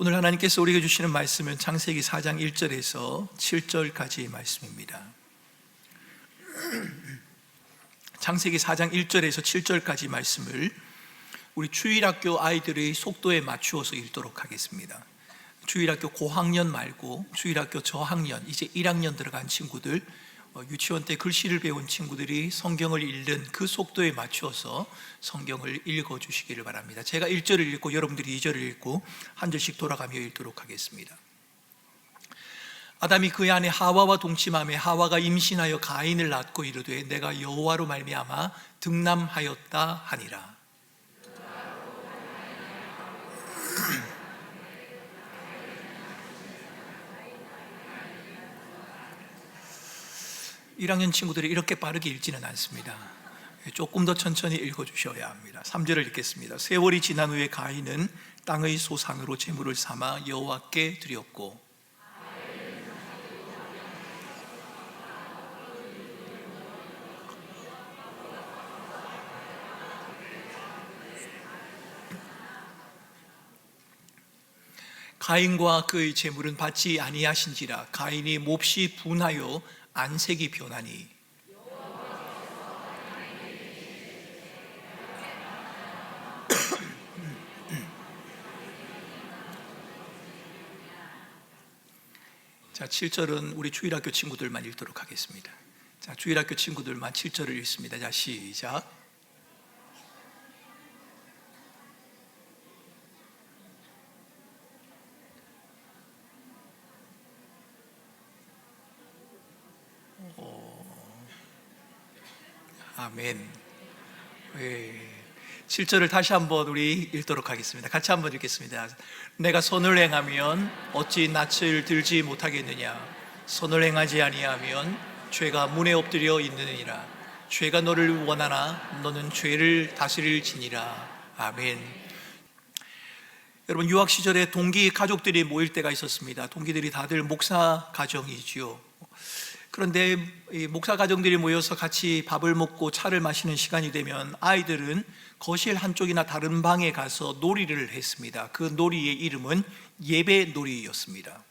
오늘 하나님께서 우리에게 주시는 말씀은 창세기 4장 1절에서 7절까지의 말씀입니다. 창세기 4장 1절에서 7절까지 말씀을 우리 주일학교 아이들의 속도에 맞추어서 읽도록 하겠습니다. 주일학교 고학년 말고 주일학교 저학년, 이제 1학년 들어간 친구들, 유치원 때 글씨를 배운 친구들이 성경을 읽는 그 속도에 맞추어서 성경을 읽어주시기를 바랍니다. 제가 1절을 읽고 여러분들이 2절을 읽고 한 절씩 돌아가며 읽도록 하겠습니다. 아담이 그의 아내 하와와 동침하며 하와가 임신하여 가인을 낳고 이르되 내가 여호와로 말미암아 득남하였다 하니라. (1학년) 친구들이 이렇게 빠르게 읽지는 않습니다. 조금 더 천천히 읽어주셔야 합니다. 3절을 읽겠습니다. 세월이 지난 후에 가인은 땅의 소산으로 제물을 삼아 여호와께 드렸고 가인과 그의 제물은 받지 아니하신지라. 가인이 몹시 분하여 안색이 변하니 자, 7절은 우리 주일학교 친구들만 읽도록 하겠습니다. 자, 주일학교 친구들만 7절을 읽습니다. 자, 시작. 아멘. 7절을 다시 한번 우리 읽도록 하겠습니다. 같이 한번 읽겠습니다. 내가 선을 행하면 어찌 낯을 들지 못하겠느냐. 선을 행하지 아니하면 죄가 문에 엎드려 있느니라. 죄가 너를 원하나 너는 죄를 다스릴지니라. 아멘. 여러분, 유학 시절에 동기 가족들이 모일 때가 있었습니다. 동기들이 다들 목사 가정이지요. 그런데 이 목사 가정들이 모여서 같이 밥을 먹고 차를 마시는 시간이 되면 아이들은 거실 한쪽이나 다른 방에 가서 놀이를 했습니다. 그 놀이의 이름은 예배 놀이였습니다.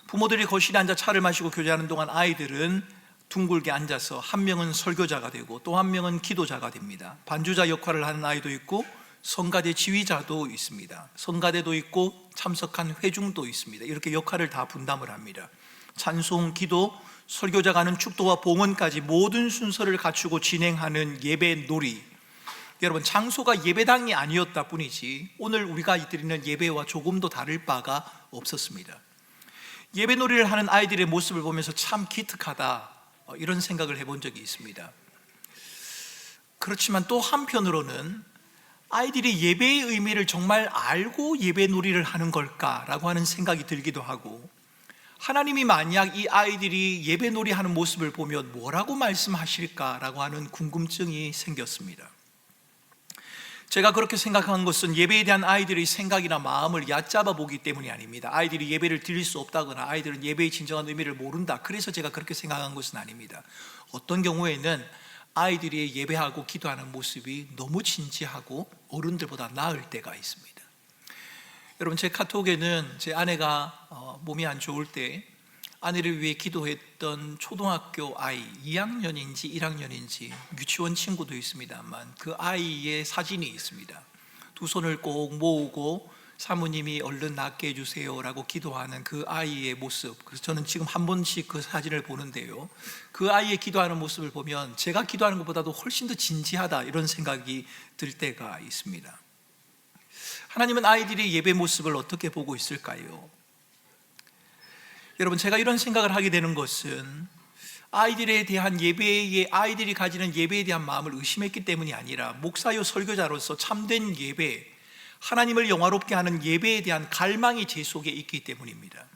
부모들이 거실에 앉아 차를 마시고 교제하는 동안 아이들은 둥글게 앉아서 한 명은 설교자가 되고 또 한 명은 기도자가 됩니다. 반주자 역할을 하는 아이도 있고 성가대 지휘자도 있습니다. 성가대도 있고 참석한 회중도 있습니다. 이렇게 역할을 다 분담을 합니다. 찬송, 기도, 설교자가 하는 축도와 봉헌까지 모든 순서를 갖추고 진행하는 예배 놀이. 여러분, 장소가 예배당이 아니었다 뿐이지 오늘 우리가 드리는 예배와 조금도 다를 바가 없었습니다. 예배 놀이를 하는 아이들의 모습을 보면서 참 기특하다, 이런 생각을 해본 적이 있습니다. 그렇지만 또 한편으로는 아이들이 예배의 의미를 정말 알고 예배 놀이를 하는 걸까라고 하는 생각이 들기도 하고, 하나님이 만약 이 아이들이 예배놀이 하는 모습을 보면 뭐라고 말씀하실까라고 하는 궁금증이 생겼습니다. 제가 그렇게 생각한 것은 예배에 대한 아이들의 생각이나 마음을 얕잡아 보기 때문이 아닙니다. 아이들이 예배를 드릴 수 없다거나 아이들은 예배의 진정한 의미를 모른다, 그래서 제가 그렇게 생각한 것은 아닙니다. 어떤 경우에는 아이들이 예배하고 기도하는 모습이 너무 진지하고 어른들보다 나을 때가 있습니다. 여러분, 제 카톡에는 제 아내가 몸이 안 좋을 때 아내를 위해 기도했던 초등학교 아이, 2학년인지 1학년인지 유치원 친구도 있습니다만 그 아이의 사진이 있습니다. 두 손을 꼭 모으고 사모님이 얼른 낫게 해주세요 라고 기도하는 그 아이의 모습. 그래서 저는 지금 한 번씩 그 사진을 보는데요, 그 아이의 기도하는 모습을 보면 제가 기도하는 것보다도 훨씬 더 진지하다, 이런 생각이 들 때가 있습니다. 하나님은 아이들이 예배 모습을 어떻게 보고 있을까요? 여러분, 제가 이런 생각을 하게 되는 것은 아이들에 대한 아이들이 가지는 예배에 대한 마음을 의심했기 때문이 아니라 목사요 설교자로서 참된 예배, 하나님을 영화롭게 하는 예배에 대한 갈망이 제 속에 있기 때문입니다.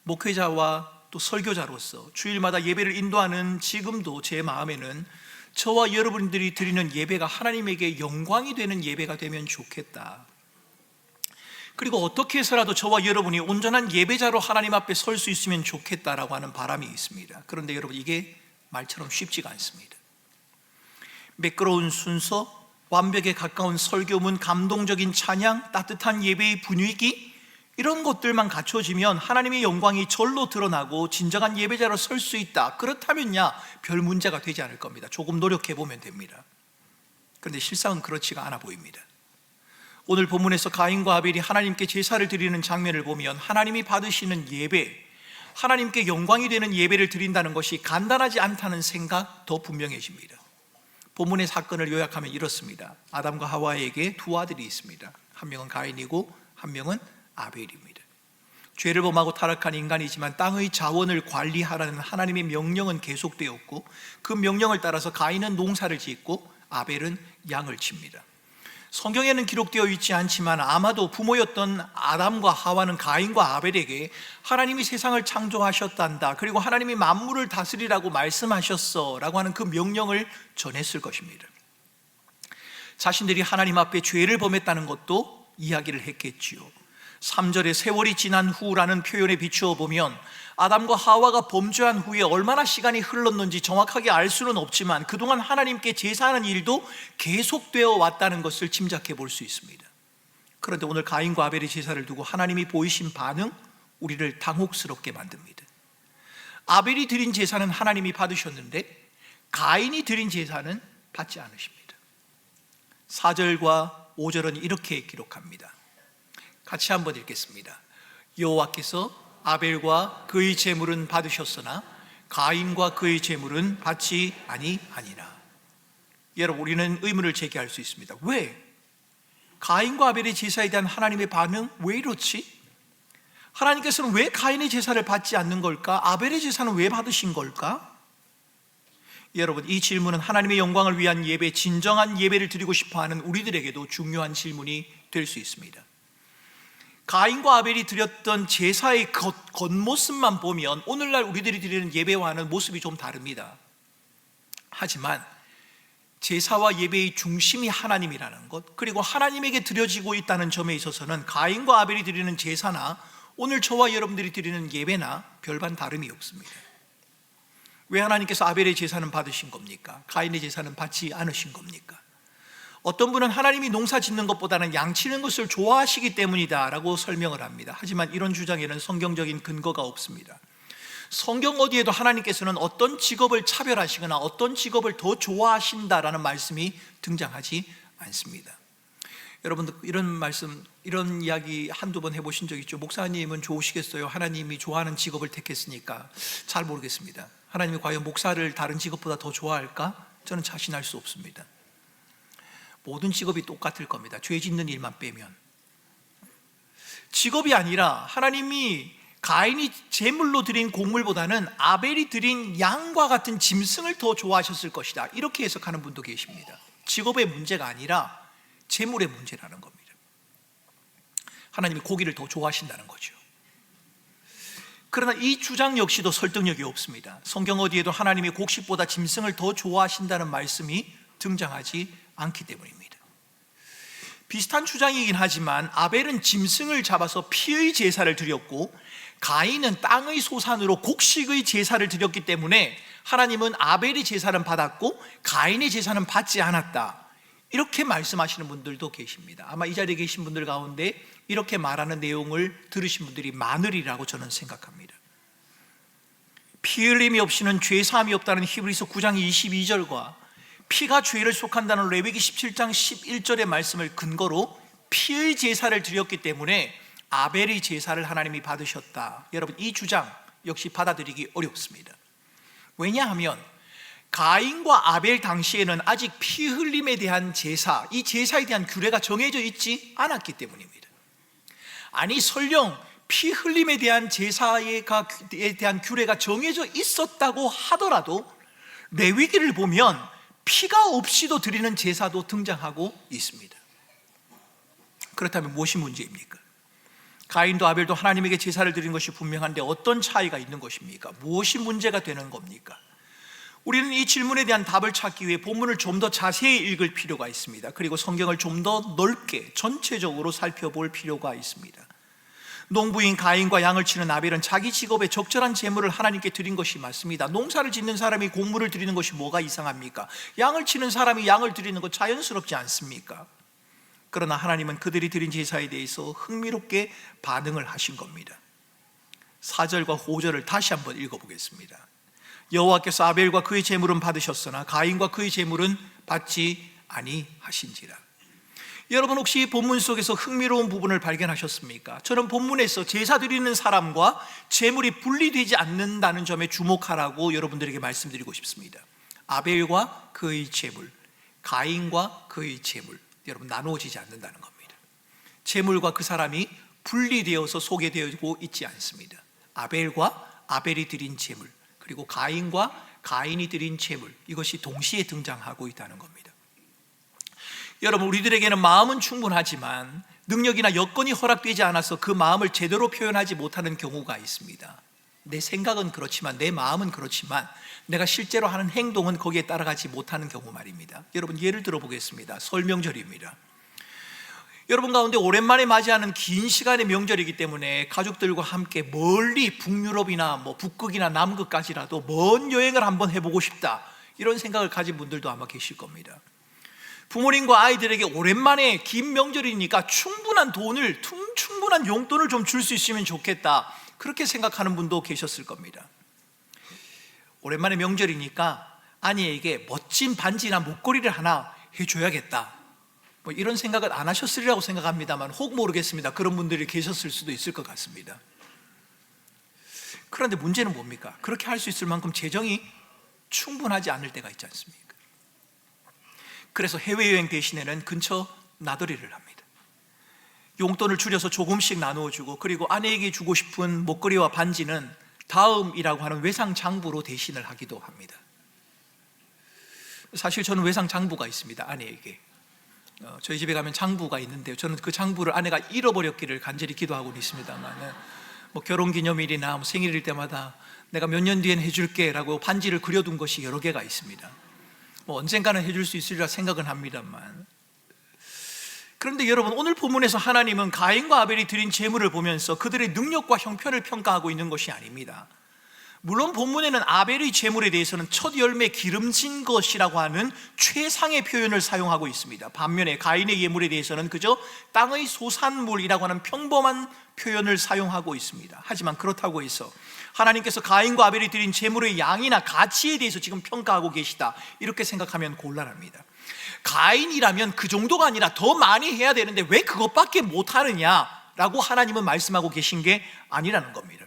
목회자와 또 설교자로서 주일마다 예배를 인도하는 지금도 제 마음에는 저와 여러분들이 드리는 예배가 하나님에게 영광이 되는 예배가 되면 좋겠다. 그리고 어떻게 해서라도 저와 여러분이 온전한 예배자로 하나님 앞에 설 수 있으면 좋겠다라고 하는 바람이 있습니다. 그런데 여러분, 이게 말처럼 쉽지가 않습니다. 매끄러운 순서, 완벽에 가까운 설교문, 감동적인 찬양, 따뜻한 예배의 분위기, 이런 것들만 갖춰지면 하나님의 영광이 절로 드러나고 진정한 예배자로 설 수 있다. 그렇다면야 별 문제가 되지 않을 겁니다. 조금 노력해 보면 됩니다. 그런데 실상은 그렇지가 않아 보입니다. 오늘 본문에서 가인과 아벨이 하나님께 제사를 드리는 장면을 보면 하나님이 받으시는 예배, 하나님께 영광이 되는 예배를 드린다는 것이 간단하지 않다는 생각 더 분명해집니다. 본문의 사건을 요약하면 이렇습니다. 아담과 하와에게 두 아들이 있습니다. 한 명은 가인이고 한 명은 아벨입니다. 죄를 범하고 타락한 인간이지만 땅의 자원을 관리하라는 하나님의 명령은 계속되었고, 그 명령을 따라서 가인은 농사를 짓고 아벨은 양을 칩니다. 성경에는 기록되어 있지 않지만 아마도 부모였던 아담과 하와는 가인과 아벨에게 하나님이 세상을 창조하셨단다, 그리고 하나님이 만물을 다스리라고 말씀하셨어 라고 하는 그 명령을 전했을 것입니다. 자신들이 하나님 앞에 죄를 범했다는 것도 이야기를 했겠지요. 3절에 세월이 지난 후라는 표현에 비추어 보면 아담과 하와가 범죄한 후에 얼마나 시간이 흘렀는지 정확하게 알 수는 없지만 그동안 하나님께 제사하는 일도 계속되어 왔다는 것을 짐작해 볼 수 있습니다. 그런데 오늘 가인과 아벨의 제사를 두고 하나님이 보이신 반응, 우리를 당혹스럽게 만듭니다. 아벨이 드린 제사는 하나님이 받으셨는데 가인이 드린 제사는 받지 않으십니다. 4절과 5절은 이렇게 기록합니다. 같이 한번 읽겠습니다. 여호와께서 아벨과 그의 제물은 받으셨으나 가인과 그의 제물은 받지 아니하니라. 여러분, 우리는 의문을 제기할 수 있습니다. 왜? 가인과 아벨의 제사에 대한 하나님의 반응 왜 이렇지? 하나님께서는 왜 가인의 제사를 받지 않는 걸까? 아벨의 제사는 왜 받으신 걸까? 여러분, 이 질문은 하나님의 영광을 위한 예배, 진정한 예배를 드리고 싶어하는 우리들에게도 중요한 질문이 될 수 있습니다. 가인과 아벨이 드렸던 제사의 겉모습만 보면 오늘날 우리들이 드리는 예배와는 모습이 좀 다릅니다. 하지만 제사와 예배의 중심이 하나님이라는 것, 그리고 하나님에게 드려지고 있다는 점에 있어서는 가인과 아벨이 드리는 제사나 오늘 저와 여러분들이 드리는 예배나 별반 다름이 없습니다. 왜 하나님께서 아벨의 제사는 받으신 겁니까? 가인의 제사는 받지 않으신 겁니까? 어떤 분은 하나님이 농사 짓는 것보다는 양치는 것을 좋아하시기 때문이다 라고 설명을 합니다. 하지만 이런 주장에는 성경적인 근거가 없습니다. 성경 어디에도 하나님께서는 어떤 직업을 차별하시거나 어떤 직업을 더 좋아하신다라는 말씀이 등장하지 않습니다. 여러분들 이런 말씀, 이런 이야기 한두 번 해보신 적 있죠? 목사님은 좋으시겠어요? 하나님이 좋아하는 직업을 택했으니까. 잘 모르겠습니다. 하나님이 과연 목사를 다른 직업보다 더 좋아할까? 저는 자신할 수 없습니다. 모든 직업이 똑같을 겁니다. 죄 짓는 일만 빼면. 직업이 아니라 하나님이 가인이 제물로 드린 곡물보다는 아벨이 드린 양과 같은 짐승을 더 좋아하셨을 것이다, 이렇게 해석하는 분도 계십니다. 직업의 문제가 아니라 제물의 문제라는 겁니다. 하나님이 고기를 더 좋아하신다는 거죠. 그러나 이 주장 역시도 설득력이 없습니다. 성경 어디에도 하나님이 곡식보다 짐승을 더 좋아하신다는 말씀이 등장하지 않기 때문입니다. 비슷한 주장이긴 하지만 아벨은 짐승을 잡아서 피의 제사를 드렸고 가인은 땅의 소산으로 곡식의 제사를 드렸기 때문에 하나님은 아벨의 제사는 받았고 가인의 제사는 받지 않았다, 이렇게 말씀하시는 분들도 계십니다. 아마 이 자리에 계신 분들 가운데 이렇게 말하는 내용을 들으신 분들이 많으리라고 저는 생각합니다. 피 흘림이 없이는 죄 사함이 없다는 히브리서 9장 22절과 피가 죄를 속한다는 레위기 17장 11절의 말씀을 근거로 피의 제사를 드렸기 때문에 아벨의 제사를 하나님이 받으셨다. 여러분, 이 주장 역시 받아들이기 어렵습니다. 왜냐하면 가인과 아벨 당시에는 아직 피 흘림에 대한 제사, 이 제사에 대한 규례가 정해져 있지 않았기 때문입니다. 아니, 설령 피 흘림에 대한 제사에 대한 규례가 정해져 있었다고 하더라도 레위기를 보면 피가 없이도 드리는 제사도 등장하고 있습니다. 그렇다면 무엇이 문제입니까? 가인도 아벨도 하나님에게 제사를 드린 것이 분명한데 어떤 차이가 있는 것입니까? 무엇이 문제가 되는 겁니까? 우리는 이 질문에 대한 답을 찾기 위해 본문을 좀 더 자세히 읽을 필요가 있습니다. 그리고 성경을 좀 더 넓게 전체적으로 살펴볼 필요가 있습니다. 농부인 가인과 양을 치는 아벨은 자기 직업에 적절한 제물을 하나님께 드린 것이 맞습니다. 농사를 짓는 사람이 곡물을 드리는 것이 뭐가 이상합니까? 양을 치는 사람이 양을 드리는 것 자연스럽지 않습니까? 그러나 하나님은 그들이 드린 제사에 대해서 흥미롭게 반응을 하신 겁니다. 4절과 5절을 다시 한번 읽어보겠습니다. 여호와께서 아벨과 그의 제물은 받으셨으나 가인과 그의 제물은 받지 아니하신지라. 여러분, 혹시 본문 속에서 흥미로운 부분을 발견하셨습니까? 저는 본문에서 제사 드리는 사람과 제물이 분리되지 않는다는 점에 주목하라고 여러분들에게 말씀드리고 싶습니다. 아벨과 그의 제물, 가인과 그의 제물, 여러분, 나누어지지 않는다는 겁니다. 제물과 그 사람이 분리되어서 소개되고 있지 않습니다. 아벨과 아벨이 드린 제물, 그리고 가인과 가인이 드린 제물, 이것이 동시에 등장하고 있다는 겁니다. 여러분, 우리들에게는 마음은 충분하지만 능력이나 여건이 허락되지 않아서 그 마음을 제대로 표현하지 못하는 경우가 있습니다. 내 생각은 그렇지만, 내 마음은 그렇지만 내가 실제로 하는 행동은 거기에 따라가지 못하는 경우 말입니다. 여러분, 예를 들어 보겠습니다. 설 명절입니다. 여러분 가운데 오랜만에 맞이하는 긴 시간의 명절이기 때문에 가족들과 함께 멀리 북유럽이나 북극이나 남극까지라도 먼 여행을 한번 해보고 싶다, 이런 생각을 가진 분들도 아마 계실 겁니다. 부모님과 아이들에게 오랜만에 긴 명절이니까 충분한 용돈을 좀 줄 수 있으면 좋겠다, 그렇게 생각하는 분도 계셨을 겁니다. 오랜만에 명절이니까 아내에게 멋진 반지나 목걸이를 하나 해줘야겠다, 이런 생각을 안 하셨으리라고 생각합니다만, 혹 모르겠습니다. 그런 분들이 계셨을 수도 있을 것 같습니다. 그런데 문제는 뭡니까? 그렇게 할 수 있을 만큼 재정이 충분하지 않을 때가 있지 않습니까? 그래서 해외여행 대신에는 근처 나들이를 합니다. 용돈을 줄여서 조금씩 나누어주고, 그리고 아내에게 주고 싶은 목걸이와 반지는 다음이라고 하는 외상장부로 대신을 하기도 합니다. 사실 저는 외상장부가 있습니다. 아내에게 저희 집에 가면 장부가 있는데요, 저는 그 장부를 아내가 잃어버렸기를 간절히 기도하고 있습니다만, 결혼기념일이나 생일일 때마다 내가 몇 년 뒤엔 해줄게 라고 반지를 그려둔 것이 여러 개가 있습니다. 언젠가는 해줄 수 있으리라 생각은 합니다만, 그런데 여러분, 오늘 본문에서 하나님은 가인과 아벨이 드린 제물을 보면서 그들의 능력과 형편을 평가하고 있는 것이 아닙니다. 물론 본문에는 아벨의 제물에 대해서는 첫 열매 기름진 것이라고 하는 최상의 표현을 사용하고 있습니다. 반면에 가인의 예물에 대해서는 그저 땅의 소산물이라고 하는 평범한 표현을 사용하고 있습니다. 하지만 그렇다고 해서 하나님께서 가인과 아벨이 드린 제물의 양이나 가치에 대해서 지금 평가하고 계시다, 이렇게 생각하면 곤란합니다. 가인이라면 그 정도가 아니라 더 많이 해야 되는데 왜 그것밖에 못하느냐라고 하나님은 말씀하고 계신 게 아니라는 겁니다.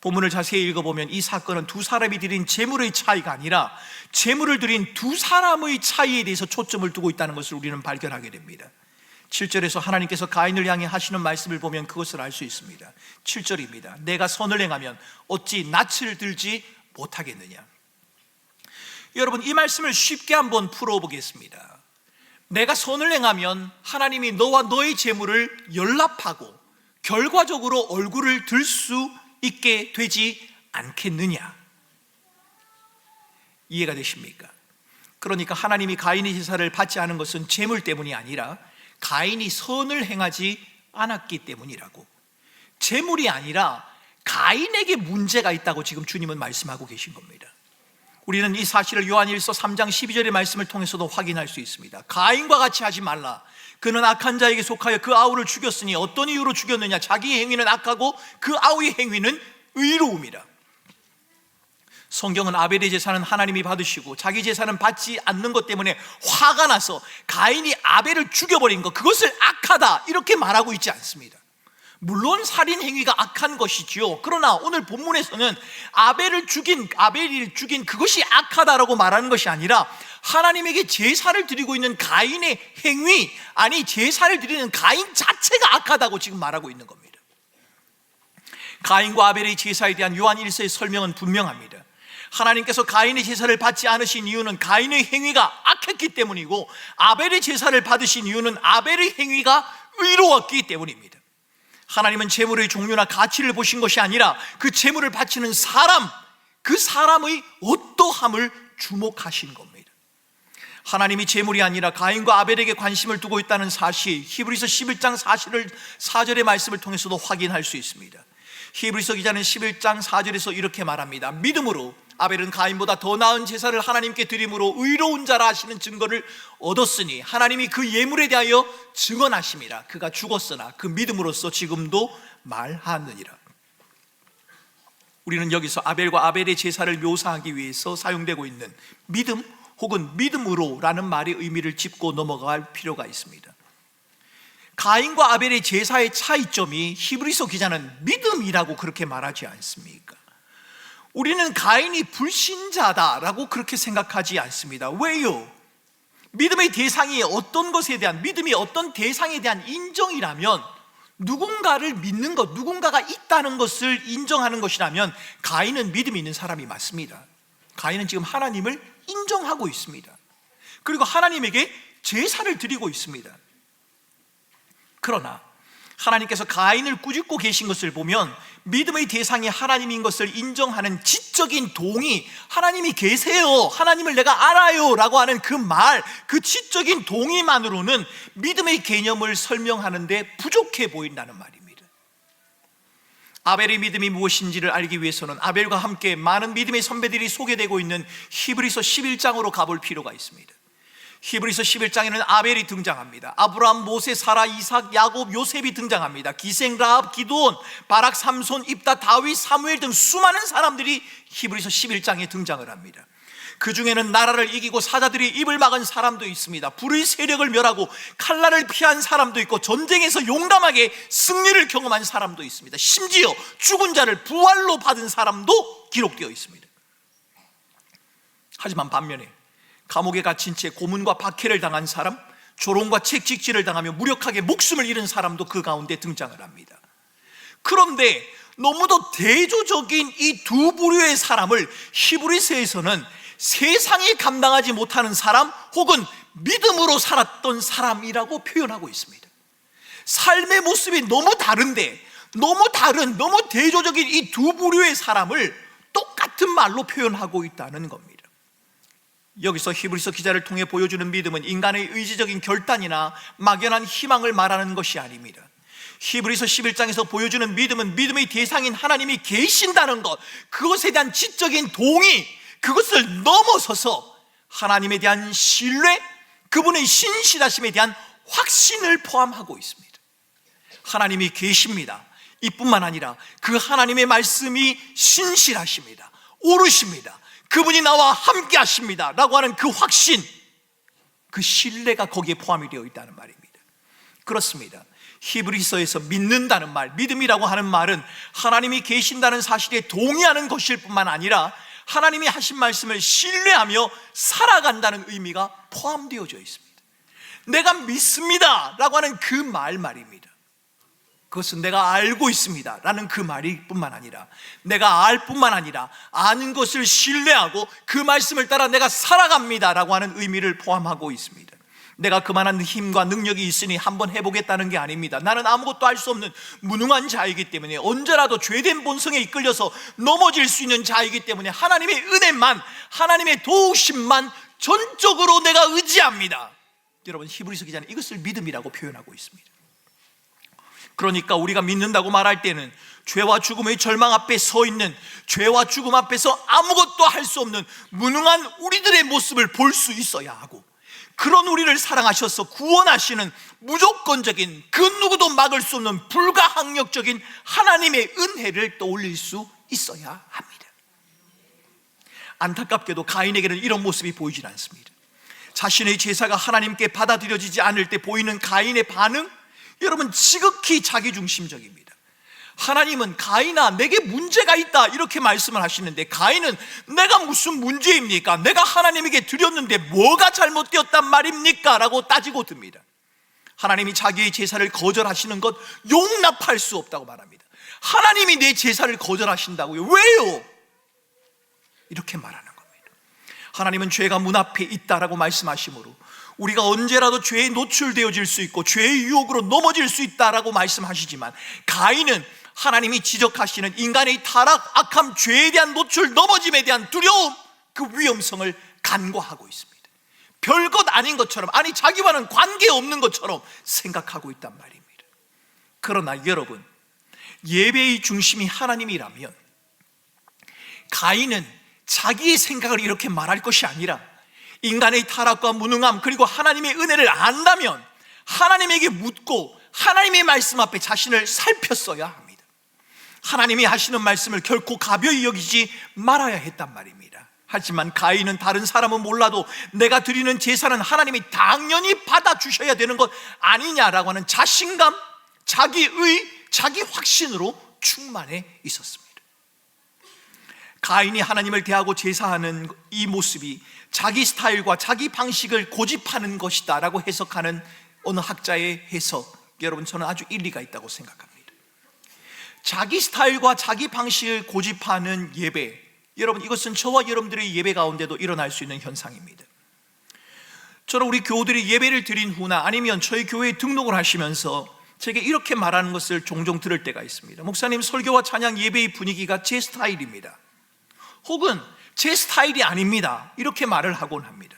본문을 자세히 읽어보면 이 사건은 두 사람이 드린 제물의 차이가 아니라 제물을 드린 두 사람의 차이에 대해서 초점을 두고 있다는 것을 우리는 발견하게 됩니다. 7절에서 하나님께서 가인을 향해 하시는 말씀을 보면 그것을 알 수 있습니다. 7절입니다. 내가 선을 행하면 어찌 낯을 들지 못하겠느냐. 여러분, 이 말씀을 쉽게 한번 풀어보겠습니다. 내가 선을 행하면 하나님이 너와 너의 재물을 연락하고 결과적으로 얼굴을 들 수 있게 되지 않겠느냐. 이해가 되십니까? 그러니까 하나님이 가인의 제사를 받지 않은 것은 재물 때문이 아니라 가인이 선을 행하지 않았기 때문이라고, 재물이 아니라 가인에게 문제가 있다고 지금 주님은 말씀하고 계신 겁니다. 우리는 이 사실을 요한일서 3장 12절의 말씀을 통해서도 확인할 수 있습니다. 가인과 같이 하지 말라. 그는 악한 자에게 속하여 그 아우를 죽였으니 어떤 이유로 죽였느냐? 자기의 행위는 악하고 그 아우의 행위는 의로움이라. 성경은 아벨의 제사는 하나님이 받으시고 자기 제사는 받지 않는 것 때문에 화가 나서 가인이 아벨을 죽여버린 것, 그것을 악하다 이렇게 말하고 있지 않습니다. 물론 살인 행위가 악한 것이지요. 그러나 오늘 본문에서는 아벨이 죽인 그것이 악하다라고 말하는 것이 아니라 하나님에게 제사를 드리고 있는 가인의 행위, 아니 제사를 드리는 가인 자체가 악하다고 지금 말하고 있는 겁니다. 가인과 아벨의 제사에 대한 요한 1서의 설명은 분명합니다. 하나님께서 가인의 제사를 받지 않으신 이유는 가인의 행위가 악했기 때문이고, 아벨의 제사를 받으신 이유는 아벨의 행위가 의로웠기 때문입니다. 하나님은 제물의 종류나 가치를 보신 것이 아니라 그 제물을 바치는 사람, 그 사람의 어떠함을 주목하신 겁니다. 하나님이 제물이 아니라 가인과 아벨에게 관심을 두고 있다는 사실, 히브리서 11장 4절의 말씀을 통해서도 확인할 수 있습니다. 히브리서 기자는 11장 4절에서 이렇게 말합니다. 믿음으로 아벨은 가인보다 더 나은 제사를 하나님께 드림으로 의로운 자라 하시는 증거를 얻었으니 하나님이 그 예물에 대하여 증언하심이라. 그가 죽었으나 그 믿음으로써 지금도 말하느니라. 우리는 여기서 아벨과 아벨의 제사를 묘사하기 위해서 사용되고 있는 믿음 혹은 믿음으로라는 말의 의미를 짚고 넘어갈 필요가 있습니다. 가인과 아벨의 제사의 차이점이 히브리서 기자는 믿음이라고 그렇게 말하지 않습니까? 우리는 가인이 불신자다라고 그렇게 생각하지 않습니다. 왜요? 믿음의 대상이 어떤 것에 대한, 믿음이 어떤 대상에 대한 인정이라면, 누군가를 믿는 것, 누군가가 있다는 것을 인정하는 것이라면 가인은 믿음이 있는 사람이 맞습니다. 가인은 지금 하나님을 인정하고 있습니다. 그리고 하나님에게 제사를 드리고 있습니다. 그러나 하나님께서 가인을 꾸짖고 계신 것을 보면 믿음의 대상이 하나님인 것을 인정하는 지적인 동의, 하나님이 계세요, 하나님을 내가 알아요 라고 하는 그 말, 그 지적인 동의만으로는 믿음의 개념을 설명하는 데 부족해 보인다는 말입니다. 아벨의 믿음이 무엇인지를 알기 위해서는 아벨과 함께 많은 믿음의 선배들이 소개되고 있는 히브리서 11장으로 가볼 필요가 있습니다. 히브리서 11장에는 아벨이 등장합니다. 아브라함, 모세, 사라, 이삭, 야곱, 요셉이 등장합니다. 기생, 라합, 기드온, 바락, 삼손, 입다, 다윗, 사무엘 등 수많은 사람들이 히브리서 11장에 등장을 합니다. 그 중에는 나라를 이기고 사자들이 입을 막은 사람도 있습니다. 불의 세력을 멸하고 칼날을 피한 사람도 있고 전쟁에서 용감하게 승리를 경험한 사람도 있습니다. 심지어 죽은 자를 부활로 받은 사람도 기록되어 있습니다. 하지만 반면에 감옥에 갇힌 채 고문과 박해를 당한 사람, 조롱과 채찍질을 당하며 무력하게 목숨을 잃은 사람도 그 가운데 등장을 합니다. 그런데 너무도 대조적인 이 두 부류의 사람을 히브리서에서는 세상이 감당하지 못하는 사람 혹은 믿음으로 살았던 사람이라고 표현하고 있습니다. 삶의 모습이 너무 다른데, 너무 다른, 너무 대조적인 이 두 부류의 사람을 똑같은 말로 표현하고 있다는 겁니다. 여기서 히브리서 기자를 통해 보여주는 믿음은 인간의 의지적인 결단이나 막연한 희망을 말하는 것이 아닙니다. 히브리서 11장에서 보여주는 믿음은 믿음의 대상인 하나님이 계신다는 것, 그것에 대한 지적인 동의, 그것을 넘어서서 하나님에 대한 신뢰, 그분의 신실하심에 대한 확신을 포함하고 있습니다. 하나님이 계십니다. 이뿐만 아니라 그 하나님의 말씀이 신실하십니다. 옳으십니다. 그분이 나와 함께 하십니다 라고 하는 그 확신, 그 신뢰가 거기에 포함이 되어 있다는 말입니다. 그렇습니다. 히브리서에서 믿는다는 말, 믿음이라고 하는 말은 하나님이 계신다는 사실에 동의하는 것일 뿐만 아니라 하나님이 하신 말씀을 신뢰하며 살아간다는 의미가 포함되어져 있습니다. 내가 믿습니다 라고 하는 그 말입니다. 그것은 내가 알고 있습니다 라는 그 말이 뿐만 아니라 내가 알 뿐만 아니라 아는 것을 신뢰하고 그 말씀을 따라 내가 살아갑니다 라고 하는 의미를 포함하고 있습니다. 내가 그만한 힘과 능력이 있으니 한번 해보겠다는 게 아닙니다. 나는 아무것도 할 수 없는 무능한 자이기 때문에, 언제라도 죄된 본성에 이끌려서 넘어질 수 있는 자이기 때문에 하나님의 은혜만, 하나님의 도우심만 전적으로 내가 의지합니다. 여러분, 히브리서 기자는 이것을 믿음이라고 표현하고 있습니다. 그러니까 우리가 믿는다고 말할 때는 죄와 죽음의 절망 앞에 서 있는, 죄와 죽음 앞에서 아무것도 할 수 없는 무능한 우리들의 모습을 볼 수 있어야 하고, 그런 우리를 사랑하셔서 구원하시는 무조건적인, 그 누구도 막을 수 없는 불가항력적인 하나님의 은혜를 떠올릴 수 있어야 합니다. 안타깝게도 가인에게는 이런 모습이 보이질 않습니다. 자신의 제사가 하나님께 받아들여지지 않을 때 보이는 가인의 반응, 여러분, 지극히 자기중심적입니다. 하나님은 가인아 내게 문제가 있다 이렇게 말씀을 하시는데, 가인은 내가 무슨 문제입니까? 내가 하나님에게 드렸는데 뭐가 잘못되었단 말입니까? 라고 따지고 듭니다. 하나님이 자기의 제사를 거절하시는 것 용납할 수 없다고 말합니다. 하나님이 내 제사를 거절하신다고요? 왜요? 이렇게 말하는 겁니다. 하나님은 죄가 문 앞에 있다라고 말씀하시므로 우리가 언제라도 죄에 노출되어질 수 있고 죄의 유혹으로 넘어질 수 있다라고 말씀하시지만, 가인은 하나님이 지적하시는 인간의 타락, 악함, 죄에 대한 노출, 넘어짐에 대한 두려움, 그 위험성을 간과하고 있습니다. 별것 아닌 것처럼, 아니 자기와는 관계없는 것처럼 생각하고 있단 말입니다. 그러나 여러분, 예배의 중심이 하나님이라면 가인은 자기의 생각을 이렇게 말할 것이 아니라 인간의 타락과 무능함 그리고 하나님의 은혜를 안다면 하나님에게 묻고 하나님의 말씀 앞에 자신을 살폈어야 합니다. 하나님이 하시는 말씀을 결코 가벼이 여기지 말아야 했단 말입니다. 하지만 가인은 다른 사람은 몰라도 내가 드리는 제사는 하나님이 당연히 받아주셔야 되는 것 아니냐라고 하는 자신감, 자기의, 자기 확신으로 충만해 있었습니다. 가인이 하나님을 대하고 제사하는 이 모습이 자기 스타일과 자기 방식을 고집하는 것이다 라고 해석하는 어느 학자의 해석, 여러분 저는 아주 일리가 있다고 생각합니다. 자기 스타일과 자기 방식을 고집하는 예배, 여러분 이것은 저와 여러분들의 예배 가운데도 일어날 수 있는 현상입니다. 저는 우리 교우들이 예배를 드린 후나 아니면 저희 교회에 등록을 하시면서 제게 이렇게 말하는 것을 종종 들을 때가 있습니다. 목사님, 설교와 찬양 예배의 분위기가 제 스타일입니다, 혹은 제 스타일이 아닙니다, 이렇게 말을 하곤 합니다.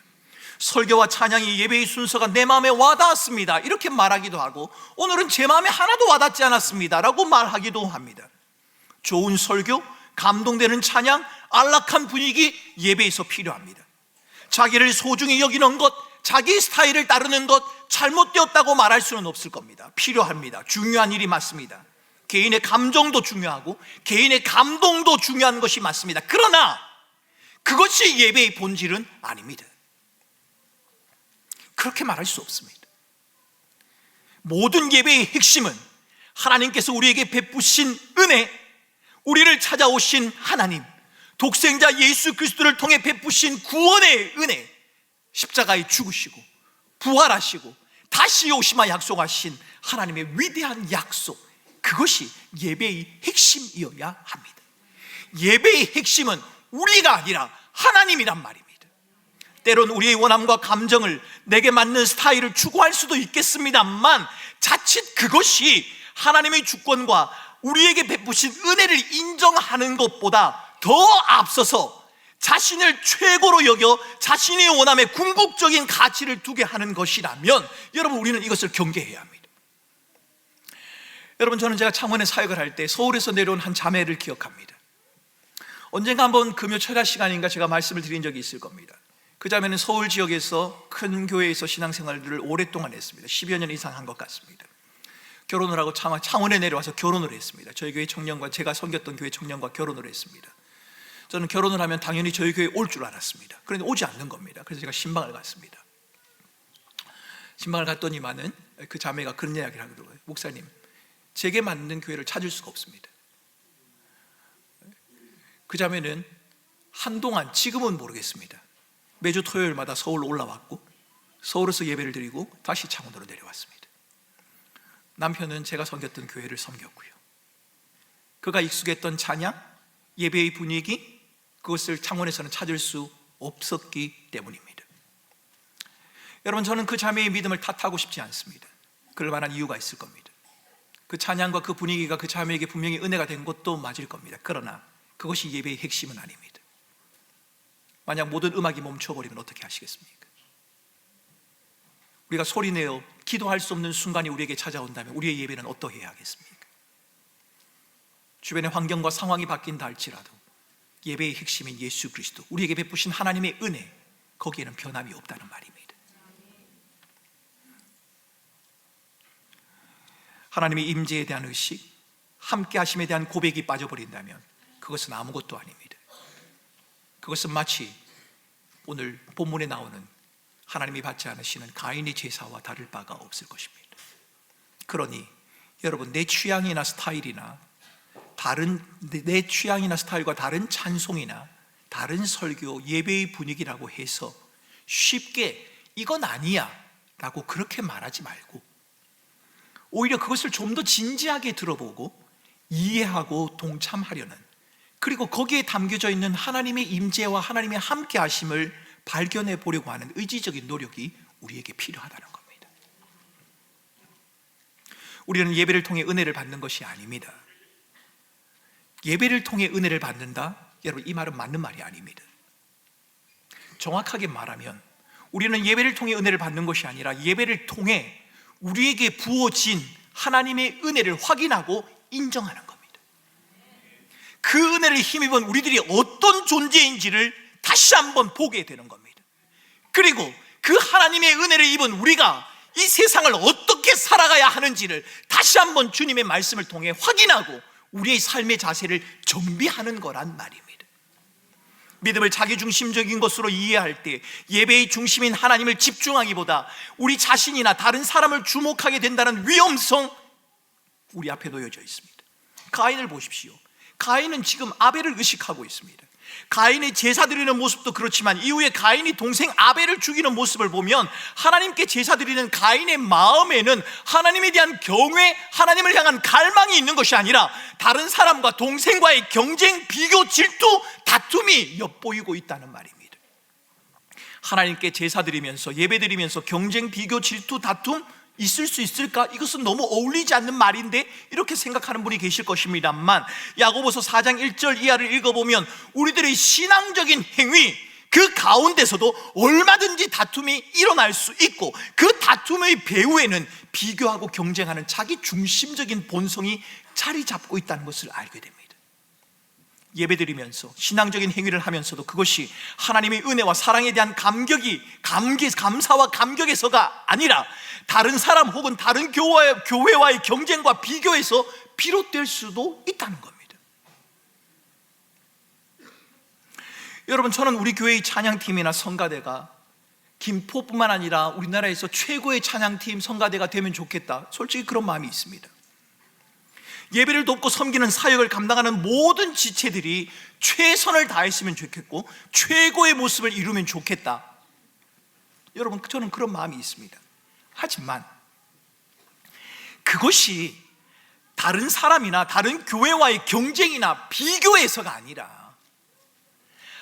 설교와 찬양이 예배의 순서가 내 마음에 와닿았습니다, 이렇게 말하기도 하고, 오늘은 제 마음에 하나도 와닿지 않았습니다 라고 말하기도 합니다. 좋은 설교, 감동되는 찬양, 안락한 분위기 예배에서 필요합니다. 자기를 소중히 여기는 것, 자기 스타일을 따르는 것 잘못되었다고 말할 수는 없을 겁니다. 필요합니다. 중요한 일이 맞습니다. 개인의 감정도 중요하고 개인의 감동도 중요한 것이 맞습니다. 그러나 그것이 예배의 본질은 아닙니다. 그렇게 말할 수 없습니다. 모든 예배의 핵심은 하나님께서 우리에게 베푸신 은혜, 우리를 찾아오신 하나님, 독생자 예수 그리스도를 통해 베푸신 구원의 은혜, 십자가에 죽으시고 부활하시고 다시 오시마 약속하신 하나님의 위대한 약속, 그것이 예배의 핵심이어야 합니다. 예배의 핵심은 우리가 아니라 하나님이란 말입니다. 때론 우리의 원함과 감정을, 내게 맞는 스타일을 추구할 수도 있겠습니다만 자칫 그것이 하나님의 주권과 우리에게 베푸신 은혜를 인정하는 것보다 더 앞서서 자신을 최고로 여겨 자신의 원함에 궁극적인 가치를 두게 하는 것이라면 여러분, 우리는 이것을 경계해야 합니다. 여러분, 저는 제가 창원에 사역을 할 때 서울에서 내려온 한 자매를 기억합니다. 언젠가 한번 금요 철야 시간인가 제가 말씀을 드린 적이 있을 겁니다. 그 자매는 서울 지역에서 큰 교회에서 신앙생활을 오랫동안 했습니다. 10여 년 이상 한 것 같습니다. 결혼을 하고 창원에 내려와서 결혼을 했습니다. 저희 교회 청년과, 제가 섬겼던 교회 청년과 결혼을 했습니다. 저는 결혼을 하면 당연히 저희 교회에 올 줄 알았습니다. 그런데 오지 않는 겁니다. 그래서 제가 신방을 갔습니다. 신방을 갔더니만은 그 자매가 그런 이야기를 하더라고요. 목사님, 제게 맞는 교회를 찾을 수가 없습니다. 그 자매는 한동안, 지금은 모르겠습니다, 매주 토요일마다 서울로 올라왔고 서울에서 예배를 드리고 다시 창원으로 내려왔습니다. 남편은 제가 섬겼던 교회를 섬겼고요, 그가 익숙했던 찬양, 예배의 분위기, 그것을 창원에서는 찾을 수 없었기 때문입니다. 여러분, 저는 그 자매의 믿음을 탓하고 싶지 않습니다. 그럴 만한 이유가 있을 겁니다. 그 찬양과 그 분위기가 그 자매에게 분명히 은혜가 된 것도 맞을 겁니다. 그러나 그것이 예배의 핵심은 아닙니다. 만약 모든 음악이 멈춰버리면 어떻게 하시겠습니까? 우리가 소리내어 기도할 수 없는 순간이 우리에게 찾아온다면 우리의 예배는 어떠해야 하겠습니까? 주변의 환경과 상황이 바뀐다 할지라도 예배의 핵심인 예수 그리스도, 우리에게 베푸신 하나님의 은혜, 거기에는 변함이 없다는 말입니다. 하나님의 임재에 대한 의식, 함께 하심에 대한 고백이 빠져버린다면 그것은 아무것도 아닙니다. 그것은 마치 오늘 본문에 나오는 하나님이 받지 않으시는 가인의 제사와 다를 바가 없을 것입니다. 그러니 여러분, 내 취향이나 스타일이나 내 취향이나 스타일과 다른 찬송이나 다른 설교, 예배의 분위기라고 해서 쉽게 이건 아니야 라고 그렇게 말하지 말고 오히려 그것을 좀 더 진지하게 들어보고 이해하고 동참하려는, 그리고 거기에 담겨져 있는 하나님의 임재와 하나님의 함께 하심을 발견해 보려고 하는 의지적인 노력이 우리에게 필요하다는 겁니다. 우리는 예배를 통해 은혜를 받는 것이 아닙니다. 예배를 통해 은혜를 받는다? 여러분, 이 말은 맞는 말이 아닙니다. 정확하게 말하면 우리는 예배를 통해 은혜를 받는 것이 아니라 예배를 통해 우리에게 부어진 하나님의 은혜를 확인하고 인정하는 겁니다. 그 은혜를 힘입은 우리들이 어떤 존재인지를 다시 한번 보게 되는 겁니다. 그리고 그 하나님의 은혜를 입은 우리가 이 세상을 어떻게 살아가야 하는지를 다시 한번 주님의 말씀을 통해 확인하고 우리의 삶의 자세를 정비하는 거란 말입니다. 믿음을 자기중심적인 것으로 이해할 때 예배의 중심인 하나님을 집중하기보다 우리 자신이나 다른 사람을 주목하게 된다는 위험성, 우리 앞에 놓여져 있습니다. 가인을 보십시오. 가인은 지금 아벨을 의식하고 있습니다. 가인의 제사 드리는 모습도 그렇지만 이후에 가인이 동생 아벨을 죽이는 모습을 보면 하나님께 제사 드리는 가인의 마음에는 하나님에 대한 경외, 하나님을 향한 갈망이 있는 것이 아니라 다른 사람과 동생과의 경쟁, 비교, 질투, 다툼이 엿보이고 있다는 말입니다. 하나님께 제사 드리면서, 예배 드리면서 경쟁, 비교, 질투, 다툼 있을 수 있을까? 이것은 너무 어울리지 않는 말인데 이렇게 생각하는 분이 계실 것입니다만, 야고보서 4장 1절 이하를 읽어보면 우리들의 신앙적인 행위, 그 가운데서도 얼마든지 다툼이 일어날 수 있고 그 다툼의 배후에는 비교하고 경쟁하는 자기 중심적인 본성이 자리 잡고 있다는 것을 알게 됩니다. 예배드리면서 신앙적인 행위를 하면서도 그것이 하나님의 은혜와 사랑에 대한 감사와 감격에서가 아니라 다른 사람 혹은 다른 교회와의 경쟁과 비교에서 비롯될 수도 있다는 겁니다. 여러분, 저는 우리 교회의 찬양팀이나 성가대가 김포뿐만 아니라 우리나라에서 최고의 찬양팀, 성가대가 되면 좋겠다, 솔직히 그런 마음이 있습니다. 예배를 돕고 섬기는 사역을 감당하는 모든 지체들이 최선을 다했으면 좋겠고 최고의 모습을 이루면 좋겠다. 여러분, 저는 그런 마음이 있습니다. 하지만 그것이 다른 사람이나 다른 교회와의 경쟁이나 비교에서가 아니라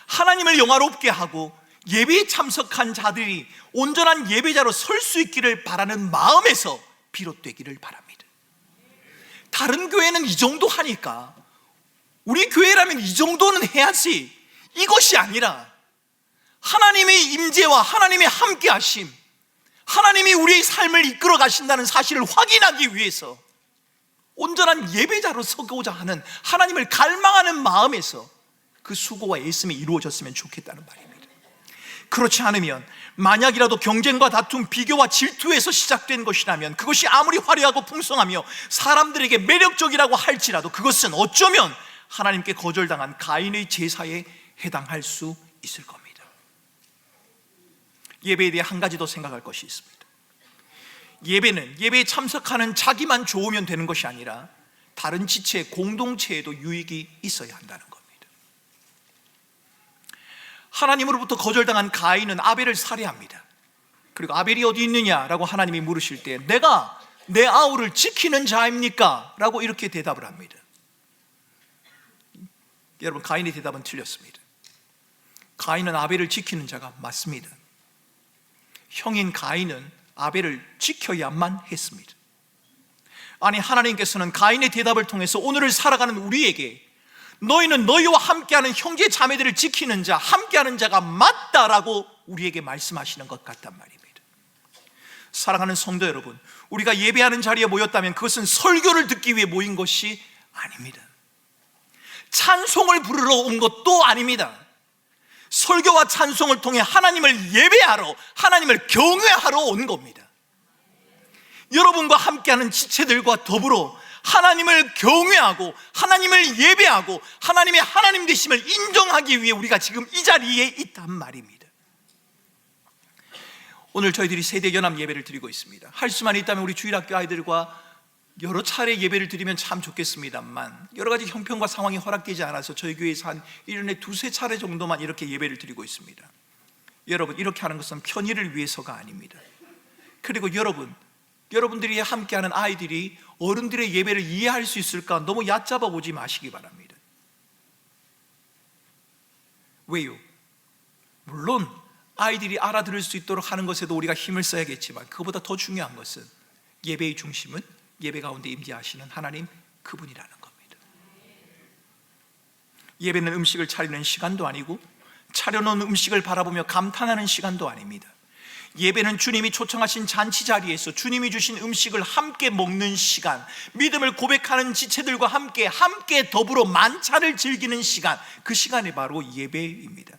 하나님을 영화롭게 하고 예배에 참석한 자들이 온전한 예배자로 설 수 있기를 바라는 마음에서 비롯되기를 바랍니다. 다른 교회는 이 정도 하니까 우리 교회라면 이 정도는 해야지, 이것이 아니라 하나님의 임재와 하나님의 함께하심, 하나님이 우리의 삶을 이끌어 가신다는 사실을 확인하기 위해서 온전한 예배자로 서고자 하는, 하나님을 갈망하는 마음에서 그 수고와 애씀이 이루어졌으면 좋겠다는 말입니다. 그렇지 않으면 만약이라도 경쟁과 다툼, 비교와 질투에서 시작된 것이라면 그것이 아무리 화려하고 풍성하며 사람들에게 매력적이라고 할지라도 그것은 어쩌면 하나님께 거절당한 가인의 제사에 해당할 수 있을 겁니다. 예배에 대해 한 가지 더 생각할 것이 있습니다. 예배는 예배에 참석하는 자기만 좋으면 되는 것이 아니라 다른 지체, 공동체에도 유익이 있어야 한다는 겁니다. 하나님으로부터 거절당한 가인은 아벨을 살해합니다. 그리고 아벨이 어디 있느냐라고 하나님이 물으실 때 내가 내 아우를 지키는 자입니까? 라고 이렇게 대답을 합니다. 여러분, 가인의 대답은 틀렸습니다. 가인은 아벨을 지키는 자가 맞습니다. 형인 가인은 아벨을 지켜야만 했습니다. 아니, 하나님께서는 가인의 대답을 통해서 오늘을 살아가는 우리에게 너희는 너희와 함께하는 형제 자매들을 지키는 자, 함께하는 자가 맞다라고 우리에게 말씀하시는 것 같단 말입니다. 사랑하는 성도 여러분, 우리가 예배하는 자리에 모였다면 그것은 설교를 듣기 위해 모인 것이 아닙니다. 찬송을 부르러 온 것도 아닙니다. 설교와 찬송을 통해 하나님을 예배하러, 하나님을 경외하러 온 겁니다. 여러분과 함께하는 지체들과 더불어 하나님을 경외하고 하나님을 예배하고 하나님의 하나님 되심을 인정하기 위해 우리가 지금 이 자리에 있단 말입니다. 오늘 저희들이 세대 연합 예배를 드리고 있습니다. 할 수만 있다면 우리 주일학교 아이들과 여러 차례 예배를 드리면 참 좋겠습니다만 여러 가지 형편과 상황이 허락되지 않아서 저희 교회에서 한 1년에 2-3차례 정도만 이렇게 예배를 드리고 있습니다. 여러분, 이렇게 하는 것은 편의를 위해서가 아닙니다. 그리고 여러분들이 함께하는 아이들이 어른들의 예배를 이해할 수 있을까 너무 얕잡아 보지 마시기 바랍니다. 왜요? 물론 아이들이 알아들을 수 있도록 하는 것에도 우리가 힘을 써야겠지만 그것보다 더 중요한 것은 예배의 중심은 예배 가운데 임재하시는 하나님, 그분이라는 겁니다. 예배는 음식을 차리는 시간도 아니고 차려놓은 음식을 바라보며 감탄하는 시간도 아닙니다. 예배는 주님이 초청하신 잔치 자리에서 주님이 주신 음식을 함께 먹는 시간, 믿음을 고백하는 지체들과 함께 더불어 만찬을 즐기는 시간, 그 시간이 바로 예배입니다.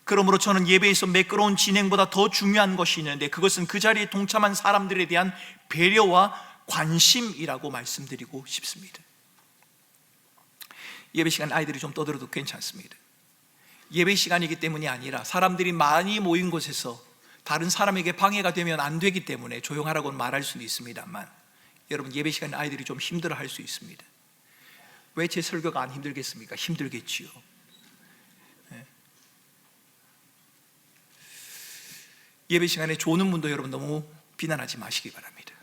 그러므로 저는 예배에서 매끄러운 진행보다 더 중요한 것이 있는데, 그것은 그 자리에 동참한 사람들에 대한 배려와 관심이라고 말씀드리고 싶습니다. 예배 시간 아이들이 좀 떠들어도 괜찮습니다. 예배 시간이기 때문이 아니라 사람들이 많이 모인 곳에서 다른 사람에게 방해가 되면 안 되기 때문에 조용하라고 말할 수는 있습니다만, 여러분, 예배 시간에 아이들이 좀 힘들어 할 수 있습니다. 왜 제 설교가 안 힘들겠습니까? 힘들겠지요. 예배 시간에 조는 분도 여러분 너무 비난하지 마시기 바랍니다.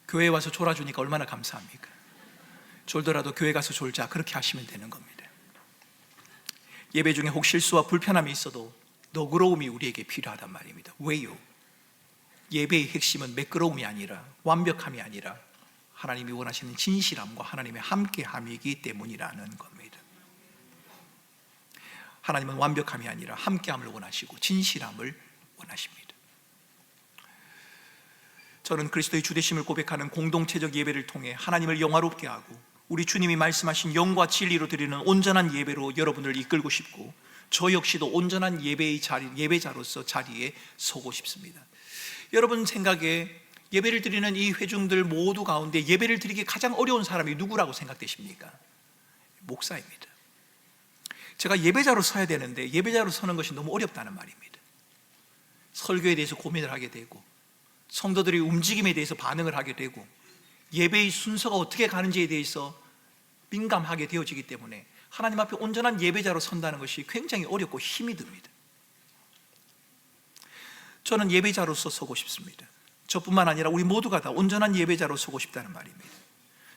교회에 와서 졸아주니까 얼마나 감사합니까? 졸더라도 교회 가서 졸자, 그렇게 하시면 되는 겁니다. 예배 중에 혹 실수와 불편함이 있어도 너그러움이 우리에게 필요하단 말입니다. 왜요? 예배의 핵심은 매끄러움이 아니라, 완벽함이 아니라 하나님이 원하시는 진실함과 하나님의 함께함이기 때문이라는 겁니다. 하나님은 완벽함이 아니라 함께함을 원하시고 진실함을 원하십니다. 저는 그리스도의 주되심을 고백하는 공동체적 예배를 통해 하나님을 영화롭게 하고 우리 주님이 말씀하신 영과 진리로 드리는 온전한 예배로 여러분을 이끌고 싶고, 저 역시도 온전한 예배의 자리, 예배자로서 자리에 서고 싶습니다. 여러분 생각에 예배를 드리는 이 회중들 모두 가운데 예배를 드리기 가장 어려운 사람이 누구라고 생각되십니까? 목사입니다. 제가 예배자로 서야 되는데 예배자로 서는 것이 너무 어렵다는 말입니다. 설교에 대해서 고민을 하게 되고, 성도들의 움직임에 대해서 반응을 하게 되고, 예배의 순서가 어떻게 가는지에 대해서 민감하게 되어지기 때문에 하나님 앞에 온전한 예배자로 선다는 것이 굉장히 어렵고 힘이 듭니다. 저는 예배자로서 서고 싶습니다. 저뿐만 아니라 우리 모두가 다 온전한 예배자로 서고 싶다는 말입니다.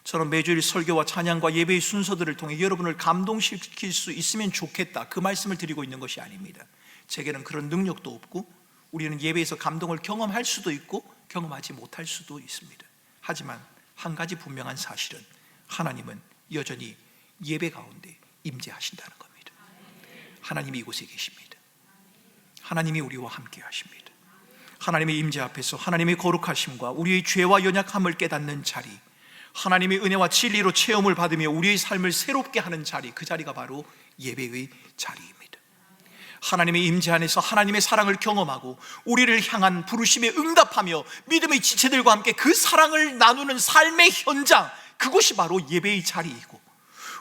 저는 매주일 설교와 찬양과 예배의 순서들을 통해 여러분을 감동시킬 수 있으면 좋겠다, 그 말씀을 드리고 있는 것이 아닙니다. 제게는 그런 능력도 없고, 우리는 예배에서 감동을 경험할 수도 있고 경험하지 못할 수도 있습니다. 하지만 한 가지 분명한 사실은, 하나님은 여전히 예배 가운데 임재하신다는 겁니다. 하나님이 이곳에 계십니다. 하나님이 우리와 함께 하십니다. 하나님의 임재 앞에서 하나님의 거룩하심과 우리의 죄와 연약함을 깨닫는 자리, 하나님의 은혜와 진리로 체험을 받으며 우리의 삶을 새롭게 하는 자리, 그 자리가 바로 예배의 자리입니다. 하나님의 임재 안에서 하나님의 사랑을 경험하고 우리를 향한 부르심에 응답하며 믿음의 지체들과 함께 그 사랑을 나누는 삶의 현장, 그것이 바로 예배의 자리이고,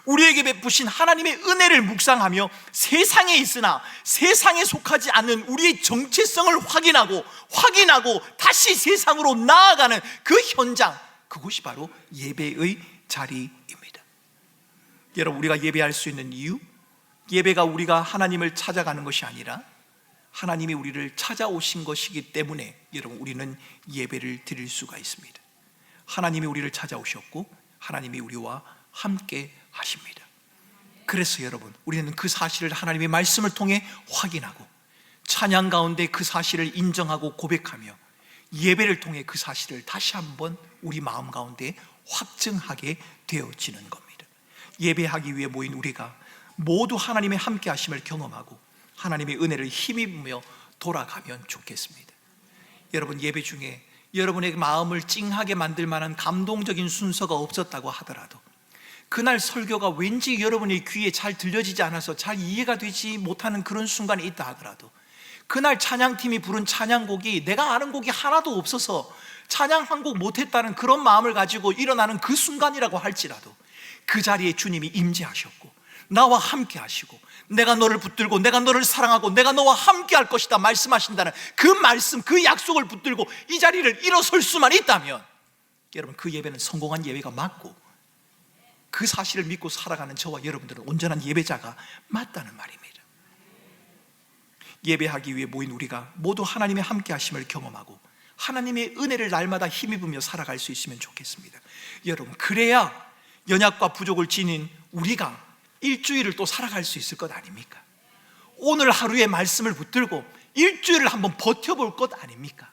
우리에게 베푸신 하나님의 은혜를 묵상하며 세상에 있으나 세상에 속하지 않는 우리의 정체성을 확인하고 다시 세상으로 나아가는 그 현장, 그것이 바로 예배의 자리입니다. 여러분, 우리가 예배할 수 있는 이유, 예배가 우리가 하나님을 찾아가는 것이 아니라 하나님이 우리를 찾아오신 것이기 때문에 여러분, 우리는 예배를 드릴 수가 있습니다. 하나님이 우리를 찾아오셨고 하나님이 우리와 함께 하십니다. 그래서 여러분, 우리는 그 사실을 하나님의 말씀을 통해 확인하고, 찬양 가운데 그 사실을 인정하고 고백하며, 예배를 통해 그 사실을 다시 한번 우리 마음 가운데 확증하게 되어지는 겁니다. 예배하기 위해 모인 우리가 모두 하나님의 함께 하심을 경험하고 하나님의 은혜를 힘입으며 돌아가면 좋겠습니다. 여러분, 예배 중에 여러분의 마음을 찡하게 만들 만한 감동적인 순서가 없었다고 하더라도, 그날 설교가 왠지 여러분의 귀에 잘 들려지지 않아서 잘 이해가 되지 못하는 그런 순간이 있다 하더라도, 그날 찬양팀이 부른 찬양곡이 내가 아는 곡이 하나도 없어서 찬양 한 곡 못했다는 그런 마음을 가지고 일어나는 그 순간이라고 할지라도, 그 자리에 주님이 임재하셨고 나와 함께 하시고 내가 너를 붙들고 내가 너를 사랑하고 내가 너와 함께 할 것이다 말씀하신다는 그 말씀, 그 약속을 붙들고 이 자리를 일어설 수만 있다면, 여러분, 그 예배는 성공한 예배가 맞고, 그 사실을 믿고 살아가는 저와 여러분들은 온전한 예배자가 맞다는 말입니다. 예배하기 위해 모인 우리가 모두 하나님의 함께 하심을 경험하고 하나님의 은혜를 날마다 힘입으며 살아갈 수 있으면 좋겠습니다. 여러분, 그래야 연약과 부족을 지닌 우리가 일주일을 또 살아갈 수 있을 것 아닙니까? 오늘 하루의 말씀을 붙들고 일주일을 한번 버텨볼 것 아닙니까?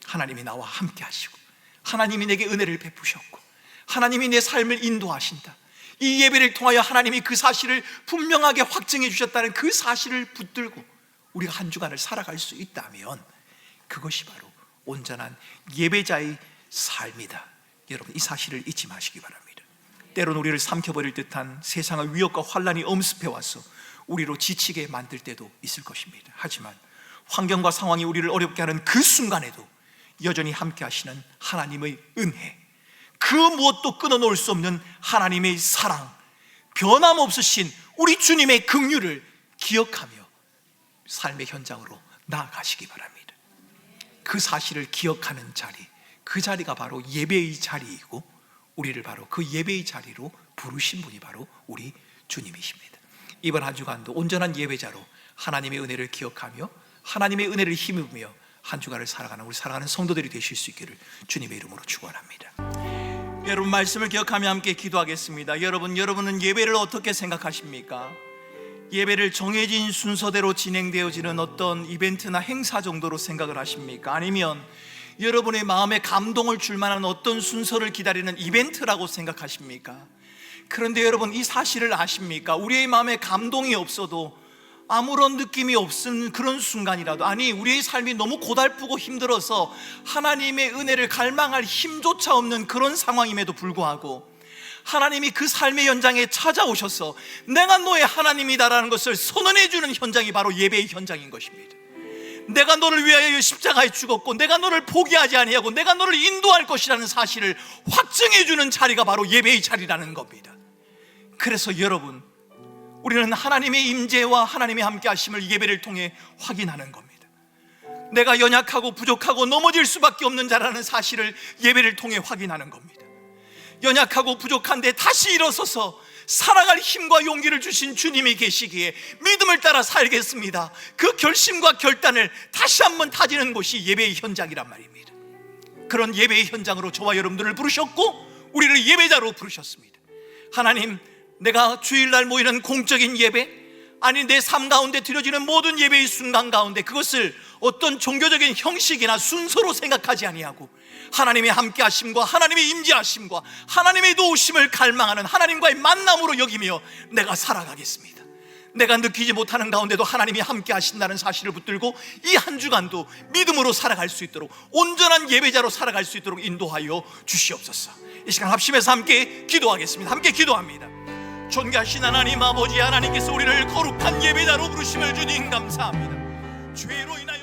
하나님이 나와 함께 하시고 하나님이 내게 은혜를 베푸셨고 하나님이 내 삶을 인도하신다, 이 예배를 통하여 하나님이 그 사실을 분명하게 확증해 주셨다는 그 사실을 붙들고 우리가 한 주간을 살아갈 수 있다면, 그것이 바로 온전한 예배자의 삶이다. 여러분, 이 사실을 잊지 마시기 바랍니다. 때로는 우리를 삼켜버릴 듯한 세상의 위협과 환란이 엄습해 와서 우리로 지치게 만들 때도 있을 것입니다. 하지만 환경과 상황이 우리를 어렵게 하는 그 순간에도 여전히 함께 하시는 하나님의 은혜, 그 무엇도 끊어놓을 수 없는 하나님의 사랑, 변함없으신 우리 주님의 긍휼을 기억하며 삶의 현장으로 나아가시기 바랍니다. 그 사실을 기억하는 자리, 그 자리가 바로 예배의 자리이고, 우리를 바로 그 예배의 자리로 부르신 분이 바로 우리 주님이십니다. 이번 한 주간도 온전한 예배자로 하나님의 은혜를 기억하며 하나님의 은혜를 힘입으며 한 주간을 살아가는 우리 사랑하는 성도들이 되실 수 있기를 주님의 이름으로 축원합니다. 여러분, 말씀을 기억하며 함께 기도하겠습니다. 여러분은 예배를 어떻게 생각하십니까? 예배를 정해진 순서대로 진행되어지는 어떤 이벤트나 행사 정도로 생각을 하십니까? 아니면 여러분의 마음에 감동을 줄 만한 어떤 순서를 기다리는 이벤트라고 생각하십니까? 그런데 여러분, 이 사실을 아십니까? 우리의 마음에 감동이 없어도, 아무런 느낌이 없은 그런 순간이라도, 아니 우리의 삶이 너무 고달프고 힘들어서 하나님의 은혜를 갈망할 힘조차 없는 그런 상황임에도 불구하고 하나님이 그 삶의 현장에 찾아오셔서 내가 너의 하나님이다라는 것을 선언해 주는 현장이 바로 예배의 현장인 것입니다. 내가 너를 위하여 십자가에 죽었고 내가 너를 포기하지 아니하고 내가 너를 인도할 것이라는 사실을 확증해 주는 자리가 바로 예배의 자리라는 겁니다. 그래서 여러분, 우리는 하나님의 임재와 하나님의 함께 하심을 예배를 통해 확인하는 겁니다. 내가 연약하고 부족하고 넘어질 수밖에 없는 자라는 사실을 예배를 통해 확인하는 겁니다. 연약하고 부족한데 다시 일어서서 살아갈 힘과 용기를 주신 주님이 계시기에 믿음을 따라 살겠습니다, 그 결심과 결단을 다시 한번 다지는 곳이 예배의 현장이란 말입니다. 그런 예배의 현장으로 저와 여러분들을 부르셨고 우리를 예배자로 부르셨습니다. 하나님, 내가 주일날 모이는 공적인 예배, 아니 내 삶 가운데 드려지는 모든 예배의 순간 가운데 그것을 어떤 종교적인 형식이나 순서로 생각하지 아니하고 하나님의 함께하심과 하나님의 임재하심과 하나님의 도우심을 갈망하는 하나님과의 만남으로 여기며 내가 살아가겠습니다. 내가 느끼지 못하는 가운데도 하나님이 함께하신다는 사실을 붙들고 이 한 주간도 믿음으로 살아갈 수 있도록, 온전한 예배자로 살아갈 수 있도록 인도하여 주시옵소서. 이 시간 합심해서 함께 기도하겠습니다. 함께 기도합니다. 존귀하신 하나님 아버지, 하나님께서 우리를 거룩한 예배자로 부르심을 주님 감사합니다. 죄로 인하여